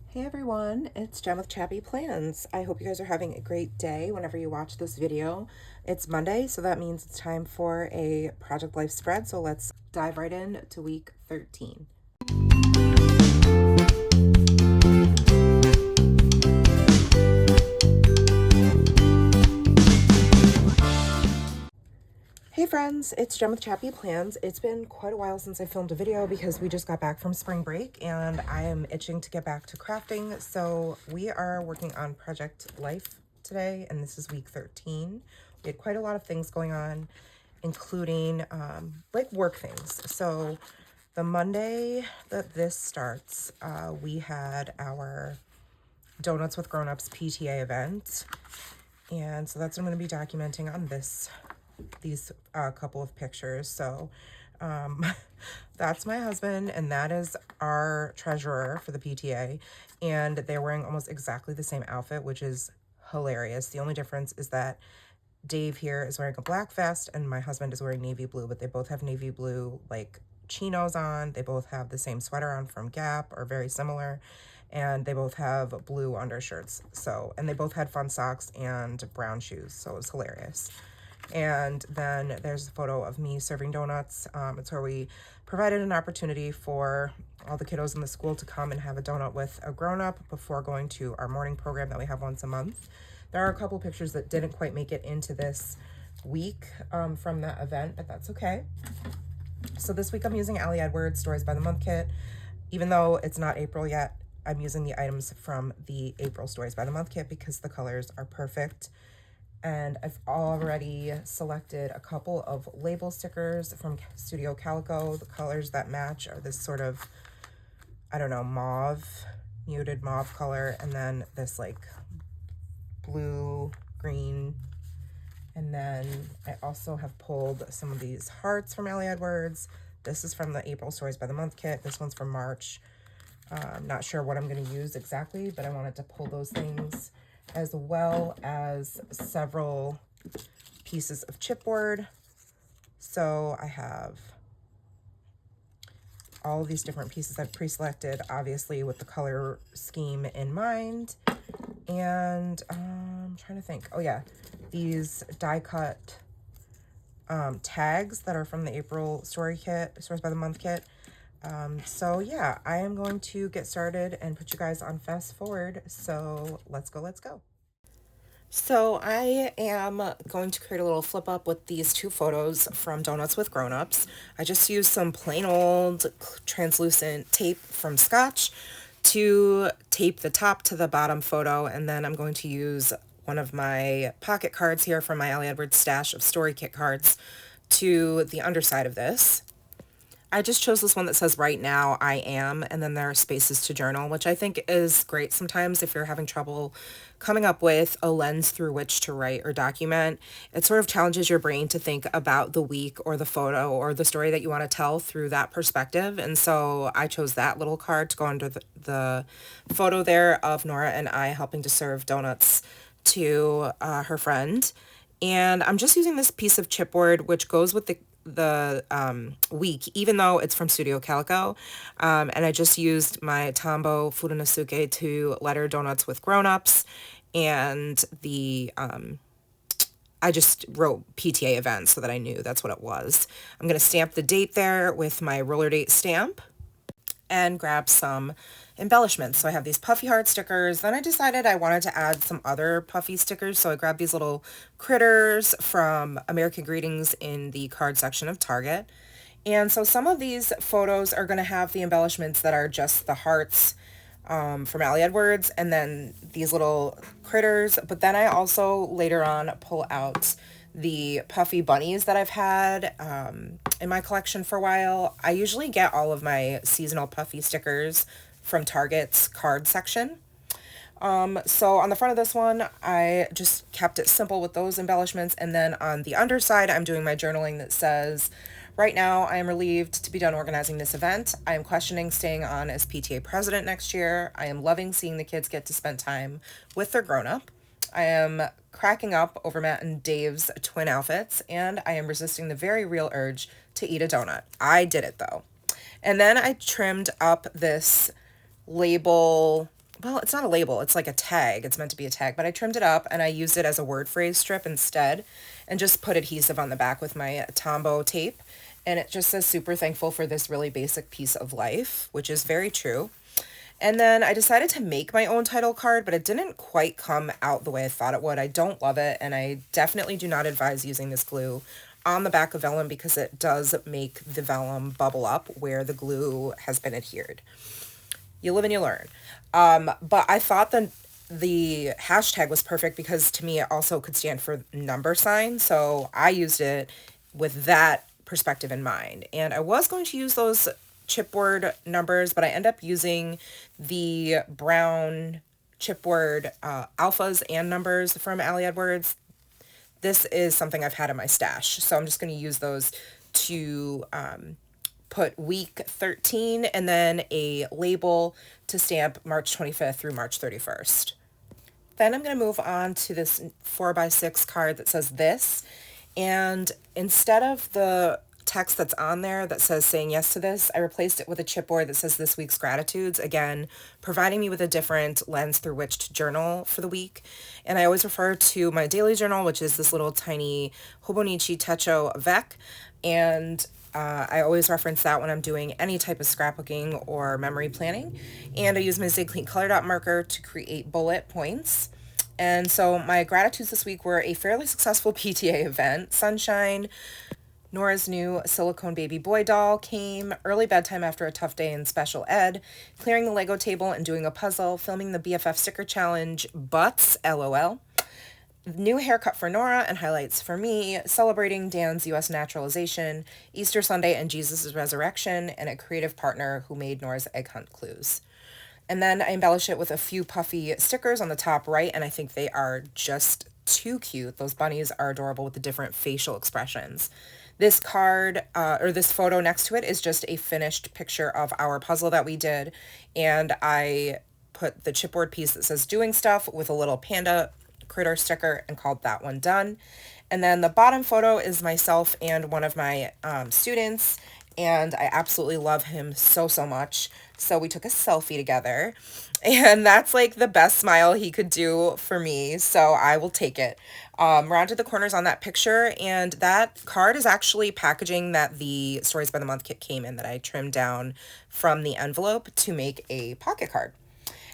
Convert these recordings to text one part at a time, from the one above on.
Hey everyone, it's Jen with ChappyPlans. I hope you guys are having a great day whenever you watch this video. It's Monday, so that means it's time for a Project Life spread. So let's dive right in to week 13. Hey friends, it's Jen with ChappyPlans. It's been quite a while since I filmed a video because we just got back from spring break and I am itching to get back to crafting. So we are working on Project Life today, and this is week 13. We had quite a lot of things going on, including like work things. So the Monday that this starts, we had our Donuts with Grown-Ups PTA event. And so that's what I'm going to be documenting on these couple of pictures. So that's my husband, and that is our treasurer for the PTA, and they're wearing almost exactly the same outfit, which is hilarious. The only difference is that Dave here is wearing a black vest and my husband is wearing navy blue, but they both have navy blue like chinos on. They both have the same sweater on from Gap, or very similar, and they both have blue undershirts. So, and they both had fun socks and brown shoes, so it was hilarious. And then there's a photo of me serving donuts. It's where we provided an opportunity for all the kiddos in the school to come and have a donut with a grown-up before going to our morning program that we have once a month. There are a couple pictures that didn't quite make it into this week from that event, but that's okay. So this week I'm using Ali Edwards Stories by the Month kit. Even though it's not April yet, I'm using the items from the April Stories by the Month kit because the colors are perfect. And I've already selected a couple of label stickers from Studio Calico. The colors that match are this sort of, I don't know, muted mauve color, and then this like blue, green. And then I also have pulled some of these hearts from Ali Edwards. This is from the April Stories by the Month kit. This one's from March. I'm not sure what I'm going to use exactly, but I wanted to pull those things, as well as several pieces of chipboard. So I have all of these different pieces I've pre-selected, obviously with the color scheme in mind. And I'm trying to think. Oh yeah, these die cut tags that are from the April Stories by the Month kit. So yeah, I am going to get started and put you guys on fast forward. So let's go. So I am going to create a little flip up with these two photos from Donuts with Grown-Ups. I just used some plain old translucent tape from Scotch to tape the top to the bottom photo, and then I'm going to use one of my pocket cards here from my Ali Edwards stash of story kit cards to the underside of this. I just chose this one that says right now I am, and then there are spaces to journal, which I think is great sometimes if you're having trouble coming up with a lens through which to write or document. It sort of challenges your brain to think about the week or the photo or the story that you want to tell through that perspective. And so I chose that little card to go under the photo there of Nora and I helping to serve donuts to her friend. And I'm just using this piece of chipboard, which goes with the week, even though it's from Studio Calico. And I just used my Tombow Furunosuke to letter Donuts with Grown-Ups, and I just wrote PTA event so that I knew that's what it was. I'm going to stamp the date there with my roller date stamp and grab some embellishments. So I have these puffy heart stickers. Then I decided I wanted to add some other puffy stickers. So I grabbed these little critters from American Greetings in the card section of Target. And so some of these photos are going to have the embellishments that are just the hearts from Ali Edwards, and then these little critters. But then I also later on pull out the puffy bunnies that I've had in my collection for a while. I usually get all of my seasonal puffy stickers from Target's card section. So on the front of this one, I just kept it simple with those embellishments. And then on the underside, I'm doing my journaling that says, right now, I am relieved to be done organizing this event. I am questioning staying on as PTA president next year. I am loving seeing the kids get to spend time with their grown-up. I am cracking up over Matt and Dave's twin outfits, and I am resisting the very real urge to eat a donut. I did it, though. And then I trimmed up this label well, it's not a label, it's like a tag. It's meant to be a tag, but I trimmed it up and I used it as a word phrase strip instead and just put adhesive on the back with my Tombow tape. And it just says super thankful for this really basic piece of life, which is very true. And then I decided to make my own title card, but it didn't quite come out the way I thought it would. I don't love it, and I definitely do not advise using this glue on the back of vellum because it does make the vellum bubble up where the glue has been adhered. You live and you learn. But I thought the hashtag was perfect because to me it also could stand for number sign. So I used it with that perspective in mind. And I was going to use those chipboard numbers, but I end up using the brown chipboard alphas and numbers from Allie Edwards. This is something I've had in my stash. So I'm just going to use those to put week 13 and then a label to stamp March 25th through March 31st. Then I'm going to move on to this 4x6 card that says this. And instead of the text that's on there that says saying yes to this, I replaced it with a chipboard that says this week's gratitudes, again, providing me with a different lens through which to journal for the week. And I always refer to my daily journal, which is this little tiny Hobonichi Techo Vec. And I always reference that when I'm doing any type of scrapbooking or memory planning. And I use my Zig Clean Color Dot marker to create bullet points. And so my gratitudes this week were a fairly successful PTA event, sunshine, Nora's new silicone baby boy doll came, early bedtime after a tough day in special ed, clearing the Lego table and doing a puzzle, filming the BFF Sticker Challenge, butts, LOL, new haircut for Nora and highlights for me, celebrating Dan's U.S. naturalization, Easter Sunday and Jesus' resurrection, and a creative partner who made Nora's egg hunt clues. And then I embellish it with a few puffy stickers on the top right, and I think they are just too cute. Those bunnies are adorable with the different facial expressions. This card, or this photo next to it, is just a finished picture of our puzzle that we did, and I put the chipboard piece that says doing stuff with a little panda critter sticker and called that one done. And then the bottom photo is myself and one of my students, and I absolutely love him so, so much. So we took a selfie together, and that's like the best smile he could do for me, so I will take it. Rounded the corners on that picture, and that card is actually packaging that the Stories by the Month kit came in that I trimmed down from the envelope to make a pocket card.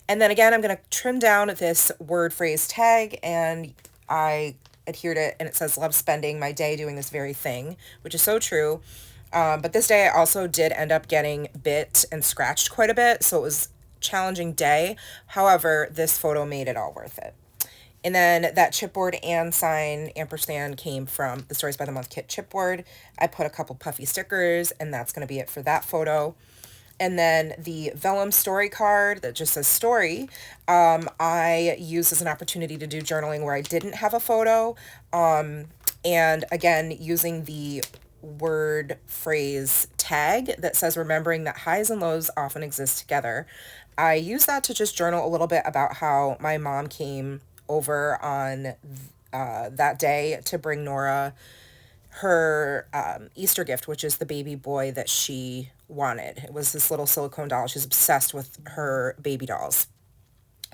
And then again, I'm going to trim down this word phrase tag, and I adhered it, and it says, love spending my day doing this very thing, which is so true. But this day I also did end up getting bit and scratched quite a bit, so it was a challenging day. However, this photo made it all worth it. And then that chipboard and sign ampersand came from the Stories by the Month kit chipboard. I put a couple puffy stickers, and that's going to be it for that photo. And then the vellum story card that just says story, I used as an opportunity to do journaling where I didn't have a photo. And again, using the word phrase tag that says remembering that highs and lows often exist together. I use that to just journal a little bit about how my mom came over on that day to bring Nora her Easter gift, which is the baby boy that she wanted. It was this little silicone doll. She's obsessed with her baby dolls.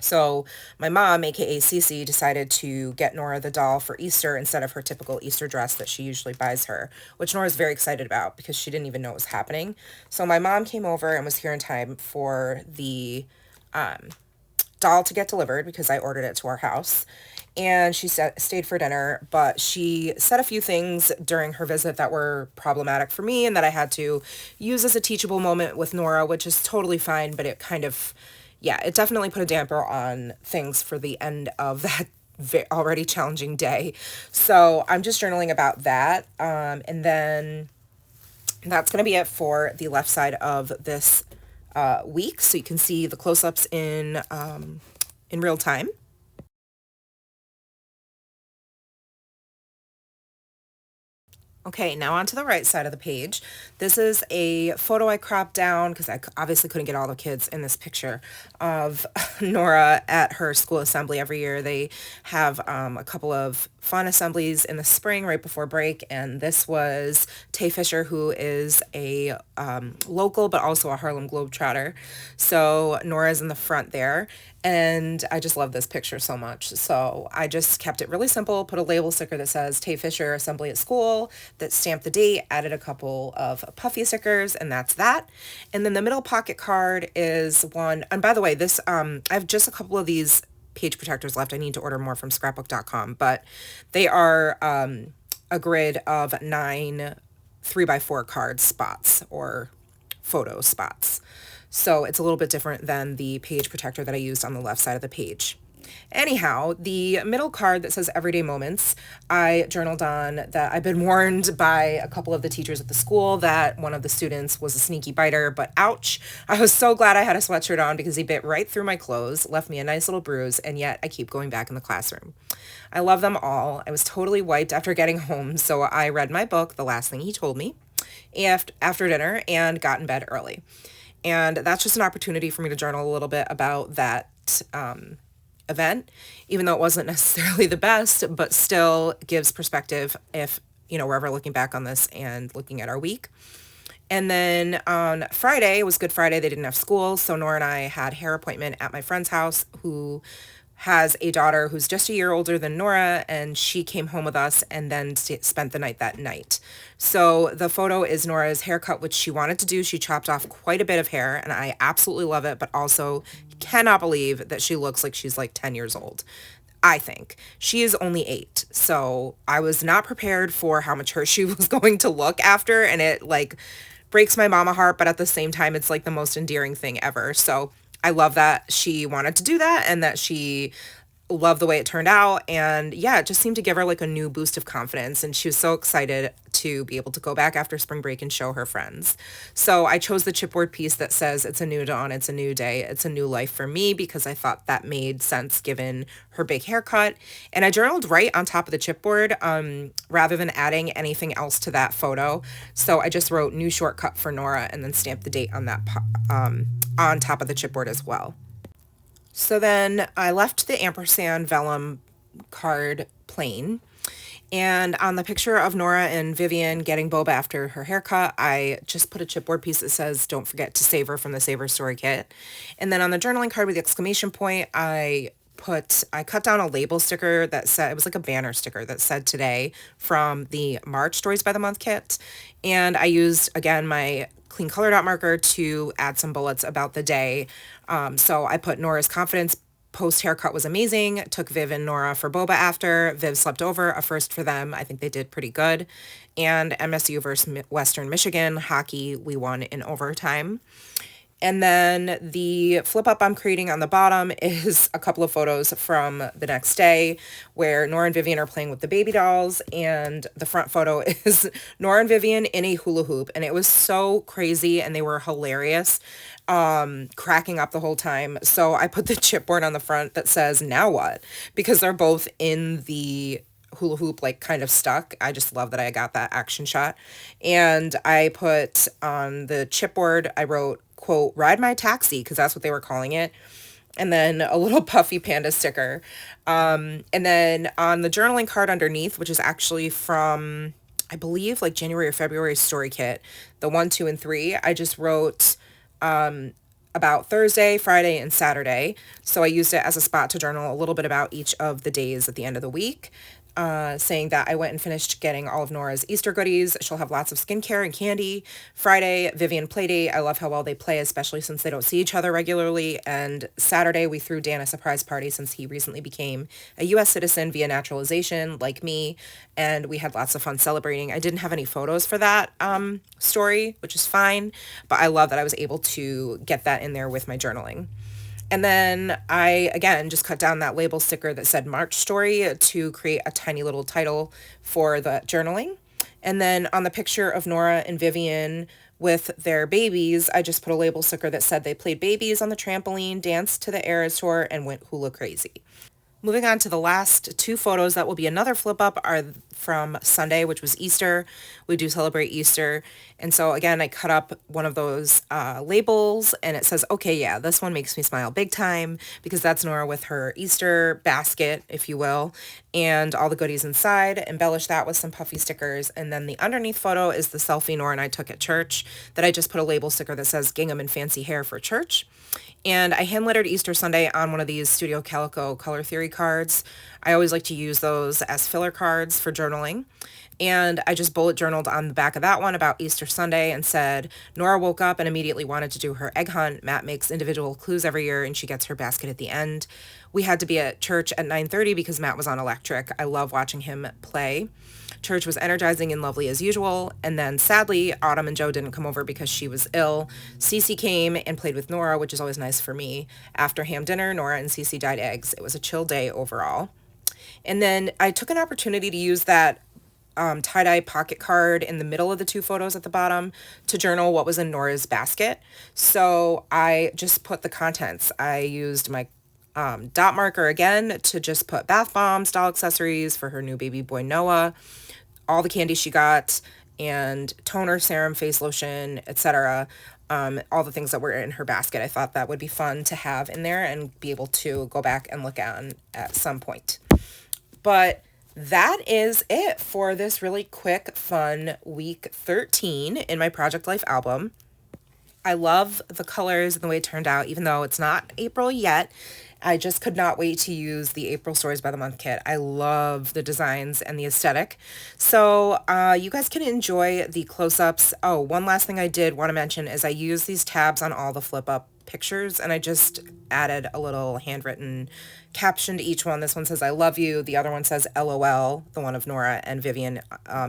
So my mom, aka Cece, decided to get Nora the doll for Easter instead of her typical Easter dress that she usually buys her, which Nora's very excited about because she didn't even know it was happening. So my mom came over and was here in time for the doll to get delivered because I ordered it to our house. And she stayed for dinner, but she said a few things during her visit that were problematic for me and that I had to use as a teachable moment with Nora, which is totally fine, but it kind of, yeah, it definitely put a damper on things for the end of that already challenging day. So I'm just journaling about that. And then that's going to be it for the left side of this week. So you can see the close-ups in real time. Okay, now onto the right side of the page. This is a photo I cropped down because I obviously couldn't get all the kids in this picture of Nora at her school assembly every year. They have a couple of fun assemblies in the spring right before break, and this was Tay Fisher, who is a local but also a Harlem Globetrotter. So Nora's in the front there, and I just love this picture so much. So I just kept it really simple, put a label sticker that says Tay Fisher Assembly at School, that stamped the date, added a couple of puffy stickers, and that's that. And then the middle pocket card is one, and by the way, this I have just a couple of these page protectors left. I need to order more from scrapbook.com, but they are a grid of 9 3x4 card spots or photo spots. So it's a little bit different than the page protector that I used on the left side of the page. Anyhow, the middle card that says Everyday Moments, I journaled on that I've been warned by a couple of the teachers at the school that one of the students was a sneaky biter, but ouch. I was so glad I had a sweatshirt on because he bit right through my clothes, left me a nice little bruise, and yet I keep going back in the classroom. I love them all. I was totally wiped after getting home, so I read my book, The Last Thing He Told Me, after dinner and got in bed early. And that's just an opportunity for me to journal a little bit about that event, even though it wasn't necessarily the best, but still gives perspective if, we're ever looking back on this and looking at our week. And then on Friday, it was Good Friday, they didn't have school, so Nora and I had hair appointment at my friend's house, who has a daughter who's just a year older than Nora, and she came home with us and then spent the night that night. So the photo is Nora's haircut, which she wanted to do. She chopped off quite a bit of hair, and I absolutely love it, but also cannot believe that she looks like she's like 10 years old. I think. She is only 8, so I was not prepared for how mature she was going to look after, and it like breaks my mama heart, but at the same time, it's like the most endearing thing ever. So I love that she wanted to do that and that she loved the way it turned out. And yeah, it just seemed to give her like a new boost of confidence. And she was so excited to be able to go back after spring break and show her friends. So I chose the chipboard piece that says it's a new dawn, it's a new day, it's a new life for me, because I thought that made sense given her big haircut. And I journaled right on top of the chipboard rather than adding anything else to that photo. So I just wrote new shortcut for Nora and then stamped the date on that on top of the chipboard as well. So then I left the ampersand vellum card plain. And on the picture of Nora and Vivian getting boba after her haircut, I just put a chipboard piece that says, don't forget to save her from the Save Her Story kit. And then on the journaling card with the exclamation point, I cut down a label sticker that said, it was like a banner sticker that said today from the March Stories by the Month kit. And I used, again, my clean color dot marker to add some bullets about the day. So I put Nora's confidence post haircut was amazing. Took Viv and Nora for boba after. Viv slept over, a first for them. I think they did pretty good. And MSU versus Western Michigan hockey, we won in overtime. And then the flip up I'm creating on the bottom is a couple of photos from the next day where Nora and Vivian are playing with the baby dolls. And the front photo is Nora and Vivian in a hula hoop. And it was so crazy and they were hilarious, cracking up the whole time. So I put the chipboard on the front that says, now what? Because they're both in the hula hoop, like kind of stuck. I just love that I got that action shot. And I put on the chipboard, I wrote, quote, ride my taxi, because that's what they were calling it. And then a little puffy panda sticker. And then on the journaling card underneath, which is actually from, I believe, like January or February story kit, the 1, 2, and 3, I just wrote about Thursday, Friday, and Saturday. So I used it as a spot to journal a little bit about each of the days at the end of the week. Saying that I went and finished getting all of Nora's Easter goodies. She'll have lots of skincare and candy. Friday, Vivian playdate. I love how well they play, especially since they don't see each other regularly. And Saturday, we threw Dan a surprise party since he recently became a U.S. citizen via naturalization, like me. And we had lots of fun celebrating. I didn't have any photos for that story, which is fine. But I love that I was able to get that in there with my journaling. And then I, again, just cut down that label sticker that said March Story to create a tiny little title for the journaling. And then on the picture of Nora and Vivian with their babies, I just put a label sticker that said they played babies on the trampoline, danced to the Eras Tour, and went hula crazy. Moving on to the last two photos that will be another flip up are from Sunday, which was Easter. We do celebrate Easter. And so again, I cut up one of those labels and it says, okay, yeah, this one makes me smile big time, because that's Nora with her Easter basket, if you will, and all the goodies inside. Embellish that with some puffy stickers. And then the underneath photo is the selfie Nora and I took at church that I just put a label sticker that says gingham and fancy hair for church. And I hand lettered Easter Sunday on one of these Studio Calico color theory cards. I always like to use those as filler cards for journaling. And I just bullet journaled on the back of that one about Easter Sunday and said, Nora woke up and immediately wanted to do her egg hunt. Matt makes individual clues every year and she gets her basket at the end. We had to be at church at 9:30 because Matt was on electric. I love watching him play. Church was energizing and lovely as usual. And then sadly, Autumn and Joe didn't come over because she was ill. Cece came and played with Nora, which is always nice for me. After ham dinner, Nora and Cece dyed eggs. It was a chill day overall. And then I took an opportunity to use that tie-dye pocket card in the middle of the two photos at the bottom to journal what was in Nora's basket. So I just put the contents. I used my dot marker again to just put bath bombs, doll accessories for her new baby boy Noah, all the candy she got, and toner, serum, face lotion, etc. All the things that were in her basket. I thought that would be fun to have in there and be able to go back and look at some point. But that is it for this really quick, fun week 13 in my Project Life album. I love the colors and the way it turned out, even though it's not April yet. I just could not wait to use the April Stories by the Month kit. I love the designs and the aesthetic. So you guys can enjoy the close-ups. Oh, one last thing I did want to mention is I use these tabs on all the flip-up pictures, and I just added a little handwritten caption to each one. This one says, I love you. The other one says, LOL, the one of Nora and Vivian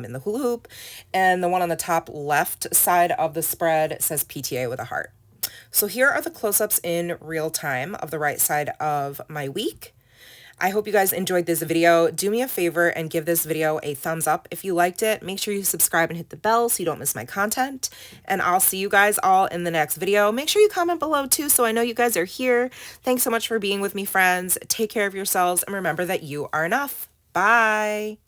in the hula hoop. And the one on the top left side of the spread says PTA with a heart. So here are the close-ups in real time of the right side of my week. I hope you guys enjoyed this video. Do me a favor and give this video a thumbs up if you liked it. Make sure you subscribe and hit the bell so you don't miss my content. And I'll see you guys all in the next video. Make sure you comment below too so I know you guys are here. Thanks so much for being with me, friends. Take care of yourselves and remember that you are enough. Bye.